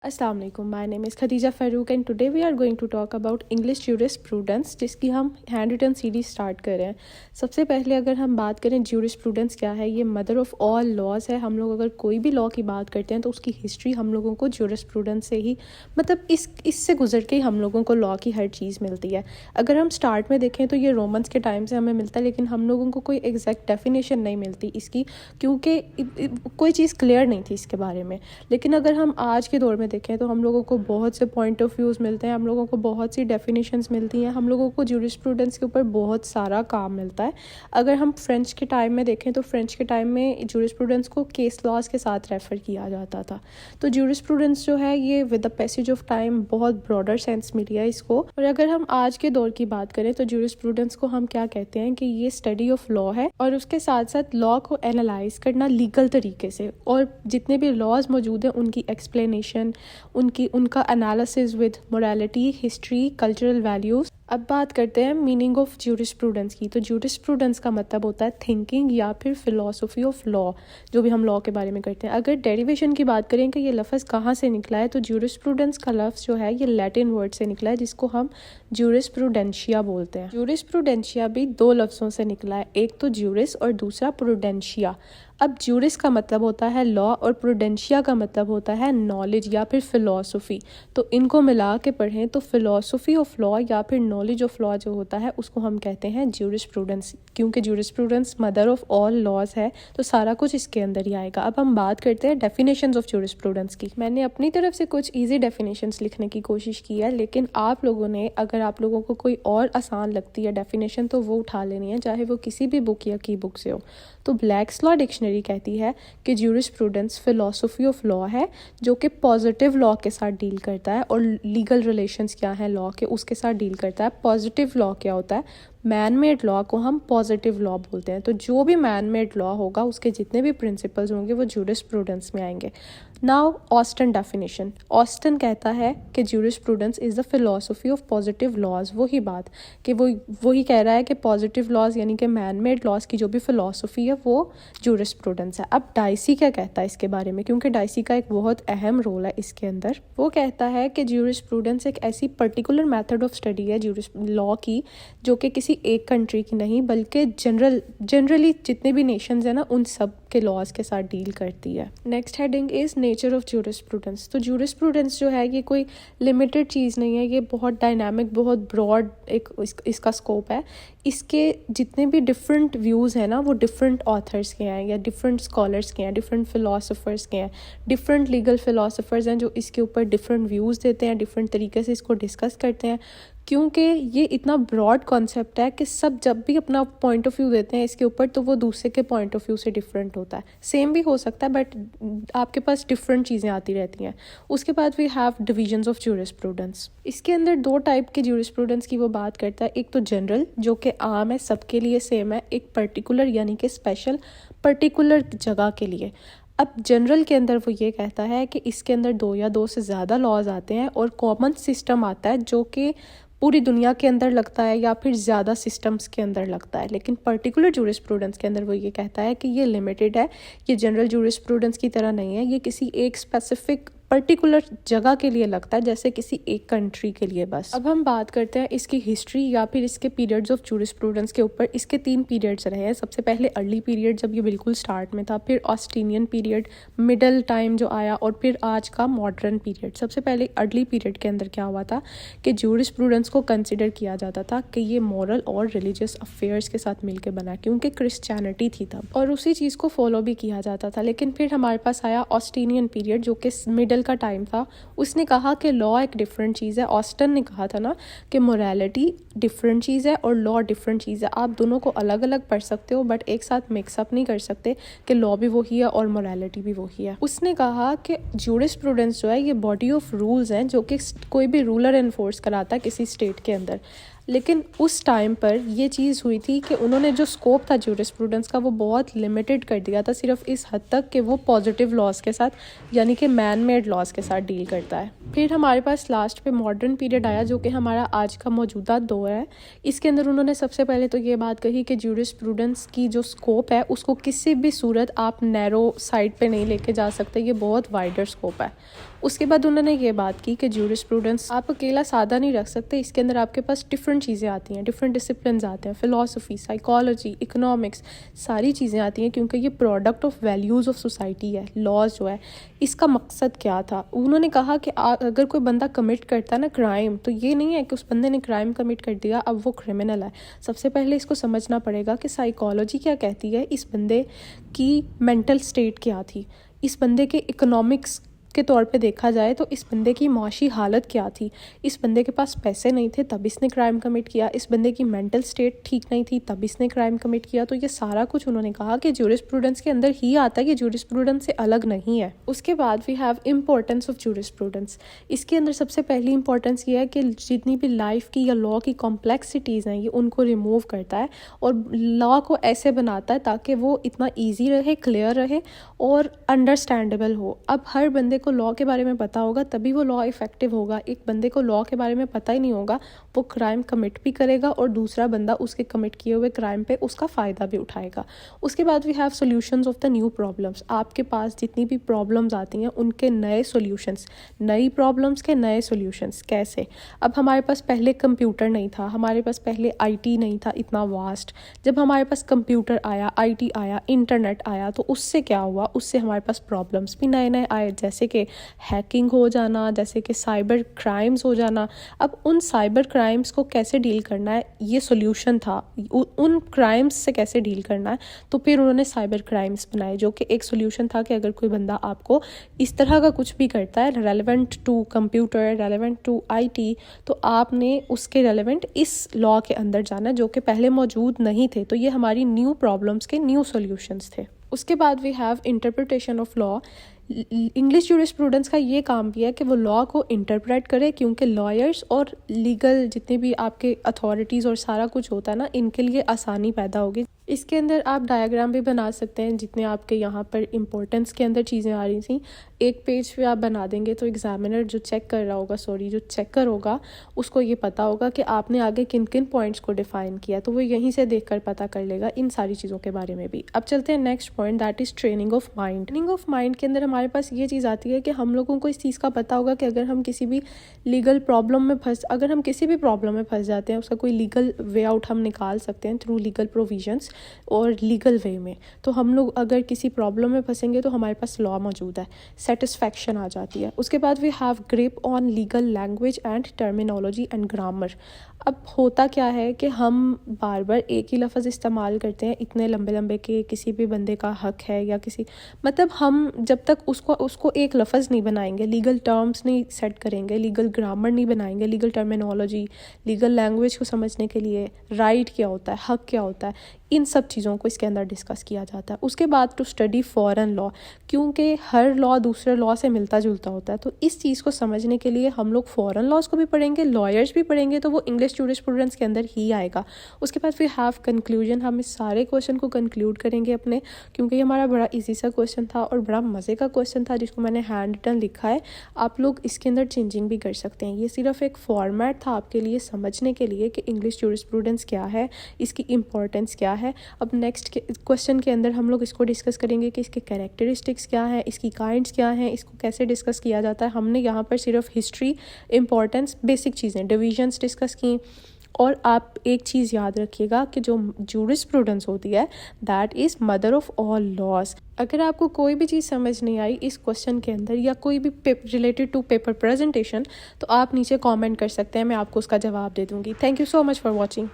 अस्सलाम वालेकुम, my name is Khadija Farooq and today we are going to talk about English jurisprudence, जिसकी हम hand written series start कर रहे हैं। सबसे पहले अगर हम बात करें ज्यूरिस्प्रूडेंस क्या है, ये मदर ऑफ़ ऑल लॉज है। हम लोग अगर कोई भी लॉ की बात करते हैं तो उसकी हिस्ट्री हम लोगों को ज्यूरिस्प्रूडेंस से ही मतलब इससे गुजर के ही हम लोगों को लॉ की हर चीज़ मिलती है। अगर हम स्टार्ट में देखें तो ये रोमन्स के टाइम से हमें मिलता है, लेकिन हम लोगों को कोई एग्जैक्ट डेफिनेशन नहीं मिलती इसकी, क्योंकि कोई चीज़ क्लियर नहीं थी इसके बारे में। लेकिन अगर हम आज के दौर में देखें तो हम लोगों को बहुत से पॉइंट ऑफ व्यूज़ मिलते हैं, हम लोगों को बहुत सी डेफिनेशंस मिलती हैं, हम लोगों को ज्यूरिस्प्रूडेंस के ऊपर बहुत सारा काम मिलता है। अगर हम फ्रेंच के टाइम में देखें तो फ्रेंच के टाइम में ज्यूरिस्प्रूडेंस को केस लॉज के साथ रेफ़र किया जाता था। तो ज्यूरिस्प्रूडेंस जो है ये with the passage of time बहुत ब्रॉडर सेंस मिली है इसको। और अगर हम आज के दौर की बात करें तो ज्यूरिस्प्रूडेंस को हम क्या कहते हैं कि ये स्टडी ऑफ लॉ है, और उसके साथ साथ लॉ को एनालाइज करना लीगल तरीके से, और जितने भी लॉज मौजूद हैं उनकी एक्सप्लेनेशन, उनका analysis with morality, history, cultural values. अब बात करते हैं मीनिंग ऑफ ज्यूरिस्प्रूडेंस की। तो ज्यूरिस्प्रूडेंस का मतलब होता है थिंकिंग या फिर फिलॉसफी ऑफ लॉ, जो भी हम लॉ के बारे में करते हैं। अगर डेरिवेशन की बात करें कि ये लफ्ज़ कहाँ से निकला है, तो ज्यूरिस्प्रूडेंस का लफ्ज़ जो है ये लैटिन वर्ड से निकला है, जिसको हम ज्यूरिस्प्रूडेंशिया बोलते हैं। ज्यूरिस्प्रूडेंशिया भी दो लफ्ज़ों से निकला है, एक तो ज्यूरिस और दूसरा प्रूडेंशिया। अब ज्यूरिस का मतलब होता है लॉ और प्रूडेंशिया का मतलब होता है नॉलेज या फिर फ़िलॉसफी। तो इनको मिला के पढ़ें तो फ़िलॉसफी ऑफ लॉ या फिर नॉलेज ऑफ लॉ जो होता है उसको हम कहते हैं ज्यूरिस्प्रूडेंस, क्योंकि jurisprudence mother of all laws है, तो सारा कुछ इसके अंदर ही आएगा। अब हम बात करते हैं डेफिनेशंस ऑफ ज्यूरिस्प्रूडेंस की। मैंने अपनी तरफ से कुछ ईजी डेफिनेशंस लिखने की कोशिश की है, लेकिन आप लोगों ने, अगर आप लोगों को कोई और आसान लगती है डेफिनेशन तो वो उठा लेनी है, चाहे वो किसी भी बुक या की बुक से हो। तो ब्लैक्स लॉ डिक्शनरी कहती है कि ज्यूरिस्प्रूडेंस फिलॉसफी ऑफ लॉ है जो कि पॉजिटिव लॉ के साथ डील करता है, और लीगल रिलेशंस क्या हैं लॉ के उसके साथ डील करता है। पॉजिटिव लॉ क्या होता है, मैन मेड लॉ को हम पॉजिटिव लॉ बोलते हैं। तो जो भी मैन मेड लॉ होगा उसके जितने भी प्रिंसिपल्स होंगे वो ज्यूरिस्प्रूडेंस में आएंगे। Now Austin definition. ऑस्टन कहता है कि jurisprudence is the philosophy of positive laws. वही बात कि वही कह रहा है कि पॉजिटिव लॉज यानी कि मैन मेड लॉज की जो भी फिलॉसफी है वो ज्यूरिस्प्रूडेंस है। अब डाइसी क्या कहता है इसके बारे में, क्योंकि डाइसी का एक बहुत अहम रोल है इसके अंदर। वो कहता है कि ज्यूरिस्प्रूडेंस एक ऐसी पर्टिकुलर मेथड ऑफ स्टडी है लॉ की जो कि किसी एक कंट्री की नहीं बल्कि जनरली जितने भी नेशंस हैं ना उन सब के लॉज के साथ डील करती है। Next heading is nature of jurisprudence. तो ज्यूरिस्प्रूडेंस जो है ये कोई लिमिटेड चीज़ नहीं है, ये बहुत डायनामिक, बहुत ब्रॉड एक इसका स्कोप है। इसके जितने भी डिफरेंट व्यूज़ हैं ना वो डिफरेंट ऑथर्स के हैं या डिफरेंट स्कॉलर्स के हैं, डिफरेंट फ़िलासफ़र्स के हैं, डिफरेंट लीगल फ़िलासफ़र्स हैं जो इसके ऊपर डिफरेंट व्यूज़ देते हैं, डिफरेंट तरीके से इसको डिस्कस करते हैं। क्योंकि ये इतना ब्रॉड कॉन्सेप्ट है कि सब जब भी अपना पॉइंट ऑफ व्यू देते हैं इसके ऊपर तो वो दूसरे के पॉइंट ऑफ व्यू से डिफरेंट होता है। सेम भी हो सकता है बट आपके पास डिफरेंट चीज़ें आती रहती हैं। उसके बाद we have divisions of jurisprudence. इसके अंदर दो टाइप के ज्यूरिस्प्रूडेंस की वो बात करता है। एक तो जनरल जो कि आम है, सबके लिए सेम है। एक पर्टिकुलर यानी कि स्पेशल, पर्टिकुलर जगह के लिए। अब जनरल के अंदर वो ये कहता है कि इसके अंदर दो या दो से ज़्यादा लॉज आते हैं और कॉमन सिस्टम आता है जो कि पूरी दुनिया के अंदर लगता है या फिर ज़्यादा सिस्टम्स के अंदर लगता है। लेकिन पर्टिकुलर ज्यूरिस्प्रूडेंस के अंदर वो ये कहता है कि ये लिमिटेड है, ये जनरल ज्यूरिस्प्रूडेंस की तरह नहीं है, ये किसी एक स्पेसिफिक पर्टिकुलर जगह के लिए लगता है, जैसे किसी एक कंट्री के लिए बस। अब हम बात करते हैं इसकी हिस्ट्री या फिर इसके पीरियड्स ऑफ ज्यूरिस्प्रूडेंस के ऊपर। इसके 3 पीरियड्स रहे हैं। सबसे पहले अर्ली पीरियड जब ये बिल्कुल स्टार्ट में था, फिर ऑस्टिनियन पीरियड, मिडल टाइम जो आया, और फिर आज का मॉडर्न पीरियड। सबसे पहले अर्ली पीरियड के अंदर क्या हुआ था कि ज्यूरिस्प्रूडेंस को कंसिडर किया जाता था कि ये मॉरल और रिलीजियस अफेयर्स के साथ मिलकर बना, क्योंकि क्रिश्चियनिटी थी तब और उसी चीज़ को फॉलो भी किया जाता था। लेकिन फिर हमारे पास आया ऑस्टिनियन पीरियड जो कि मिडल का टाइम था। उसने कहा कि लॉ एक डिफरेंट चीज़ है। ऑस्टन ने कहा था ना कि मोरालिटी डिफरेंट चीज़ है और लॉ डिफरेंट चीज़ है। आप दोनों को अलग अलग पढ़ सकते हो बट एक साथ मिक्सअप नहीं कर सकते कि लॉ भी वही है और मोरालिटी भी वही है। उसने कहा कि ज्यूरिस्प्रूडेंस जो है ये बॉडी ऑफ रूल्स हैं जो कि कोई भी रूलर एनफोर्स कराता है किसी स्टेट के अंदर। लेकिन उस टाइम पर ये चीज़ हुई थी कि उन्होंने जो स्कोप था ज्यूरिस्प्रूडेंस का वो बहुत लिमिटेड कर दिया था, सिर्फ इस हद तक कि वो पॉजिटिव लॉज के साथ यानी कि मैन मेड लॉज के साथ डील करता है। फिर हमारे पास लास्ट पे मॉडर्न पीरियड आया जो कि हमारा आज का मौजूदा दौर है। इसके अंदर उन्होंने सबसे पहले तो ये बात कही कि ज्यूरिस्प्रूडेंस की जो स्कोप है उसको किसी भी सूरत आप नैरो साइड पे नहीं लेके जा सकते, ये बहुत वाइडर स्कोप है। उसके बाद उन्होंने ये बात की कि ज्यूरिस्प्रूडेंस आप अकेला सादा नहीं रख सकते, इसके अंदर आपके पास डिफरेंट चीज़ें आती हैं, डिफरेंट डिसिप्लिन आते हैं, फ़िलासफ़ी, साइकोलॉजी, इकोनॉमिक्स, सारी चीज़ें आती हैं, क्योंकि ये product of values of society है। लॉज जो है इसका मकसद क्या था, उन्होंने कहा कि अगर कोई बंदा कमिट करता है ना क्राइम, तो ये नहीं है कि उस बंदे ने क्राइम कमिट कर दिया अब वो क्रिमिनल है। सबसे पहले इसको समझना पड़ेगा कि साइकोलॉजी क्या कहती है, इस बंदे की मेंटल स्टेट क्या थी, इस बंदे के इकोनॉमिक्स के तौर पे देखा जाए तो इस बंदे की माशी हालत क्या थी, इस बंदे के पास पैसे नहीं थे तब इसने क्राइम कमिट किया, इस बंदे की मेंटल स्टेट ठीक नहीं थी तब इसने क्राइम कमिट किया। तो ये सारा कुछ उन्होंने कहा कि ज्यूरिस्प्रूडेंस के अंदर ही आता है, ये ज्यूरिस्प्रूडेंस से अलग नहीं है। उसके बाद we have importance of jurisprudence. इसके अंदर सबसे पहली इंपॉर्टेंस ये है कि जितनी भी लाइफ की या लॉ की कॉम्प्लेक्सिटीज़ हैं ये उनको रिमूव करता है और लॉ को ऐसे बनाता है ताकि वो इतना ईजी रहे, क्लियर रहे और अंडरस्टैंडेबल हो। अब हर बंदे को लॉ के बारे में पता होगा तभी वो लॉ इफ़ेक्टिव होगा। एक बंदे को लॉ के बारे में पता ही नहीं होगा, वो क्राइम कमिट भी करेगा और दूसरा बंदा उसके कमिट किए हुए क्राइम पे उसका फ़ायदा भी उठाएगा। उसके बाद we have solutions of the new problems. आपके पास जितनी भी प्रॉब्लम्स आती हैं उनके नए सॉल्यूशंस, नई प्रॉब्लम्स के नए सॉल्यूशंस कैसे। अब हमारे पास पहले कंप्यूटर नहीं था, हमारे पास पहले आईटी नहीं था इतना वास्ट। जब हमारे पास कंप्यूटर आया, आईटी आया, इंटरनेट आया, तो उससे क्या हुआ, उससे हमारे पास प्रॉब्लम्स भी नए नए आए, जैसे कि हैकिंग हो जाना, जैसे कि साइबर क्राइम्स हो जाना। अब उन साइबर क्राइम्स को कैसे डील करना है, ये सॉल्यूशन था। उन क्राइम्स से कैसे डील करना है, तो फिर उन्होंने साइबर क्राइम्स बनाए, जो कि एक सॉल्यूशन था कि अगर कोई बंदा आपको इस तरह का कुछ भी करता है relevant to computer, relevant to IT, तो आपने उसके रेलेवेंट इस लॉ के अंदर जाना है जो कि पहले मौजूद नहीं थे। तो ये हमारी न्यू प्रॉब्लम्स के न्यू सॉल्यूशंस थे। उसके बाद we have interpretation of law. English jurisprudence का ये काम भी है कि वो लॉ को इंटरप्रेट करे, क्योंकि लॉयर्स और लीगल जितने भी आपके अथॉरिटीज़ और सारा कुछ होता है ना, इनके लिए आसानी पैदा होगी। इसके अंदर आप डायग्राम भी बना सकते हैं, जितने आपके यहाँ पर इम्पोर्टेंस के अंदर चीज़ें आ रही थी एक पेज पे आप बना देंगे तो एग्जामिनर जो चेक कर रहा होगा, जो चेकर होगा, उसको ये पता होगा कि आपने आगे किन किन पॉइंट्स को डिफाइन किया, तो वो यहीं से देखकर पता कर लेगा इन सारी चीज़ों के बारे में भी। अब चलते हैं next point, that is training of mind. Training of mind के अंदर हमारे पास ये चीज़ आती है कि हम लोगों को इस चीज़ का पता होगा कि अगर हम किसी भी लीगल प्रॉब्लम में फंस जाते हैं, उसका कोई लीगल वे आउट हम निकाल सकते हैं थ्रू लीगल प्रोविजंस और लीगल वे में। तो हम लोग अगर किसी प्रॉब्लम में फंसेंगे तो हमारे पास लॉ मौजूद है, सेटिस्फैक्शन आ जाती है। उसके बाद we have grip on legal language and terminology and grammar. अब होता क्या है कि हम बार बार एक ही लफ्ज़ इस्तेमाल करते हैं, इतने लंबे लंबे के किसी भी बंदे का हक है या किसी, मतलब हम जब तक उसको एक लफ्ज़ नहीं बनाएंगे, लीगल टर्म्स नहीं सेट करेंगे, लीगल ग्रामर नहीं बनाएंगे, लीगल टर्मिनोलॉजी, लीगल लैंग्वेज को समझने के लिए राइट क्या होता है, हक क्या होता है, इन सब चीज़ों को इसके अंदर डिस्कस किया जाता है। उसके बाद टू स्टडी फॉरेन लॉ, क्योंकि हर लॉ दूसरे लॉ से मिलता जुलता होता है, तो इस चीज़ को समझने के लिए हम लोग फॉरेन लॉज को भी पढ़ेंगे, लॉयर्स भी पढ़ेंगे, तो वो इंग्लिश ज्यूरिस्प्रूडेंस के अंदर ही आएगा। उसके बाद फिर हैव कंक्लूजन, हम इस सारे क्वेश्चन को कंक्लूड करेंगे अपने, क्योंकि ये हमारा बड़ा ईजी सा क्वेश्चन था और बड़ा मज़े का क्वेश्चन था जिसको मैंने हैंड रिटन लिखा है। आप लोग इसके अंदर चेंजिंग भी कर सकते हैं। ये सिर्फ एक फॉर्मेट था आपके लिए समझने के लिए कि इंग्लिश ज्यूरिस्प्रूडेंस क्या है, इसकी इंपॉर्टेंस क्या है। अब नेक्स्ट क्वेश्चन के अंदर हम लोग इसको डिस्कस करेंगे कि इसके कैरेक्टरिस्टिक्स क्या हैं, इसकी काइंड्स क्या हैं, इसको कैसे डिस्कस किया जाता है। हमने यहाँ पर सिर्फ हिस्ट्री, इंपॉर्टेंस, बेसिक चीज़ें, डिविजन्स डिस्कस की। और आप एक चीज़ याद रखिएगा कि जो ज्यूरिस्प्रूडेंस होती है that is mother of all laws. अगर आपको कोई भी चीज़ समझ नहीं आई इस क्वेश्चन के अंदर या कोई भी रिलेटेड टू पेपर प्रेजेंटेशन, तो आप नीचे कमेंट कर सकते हैं, मैं आपको उसका जवाब दे दूँगी। Thank you so much for watching.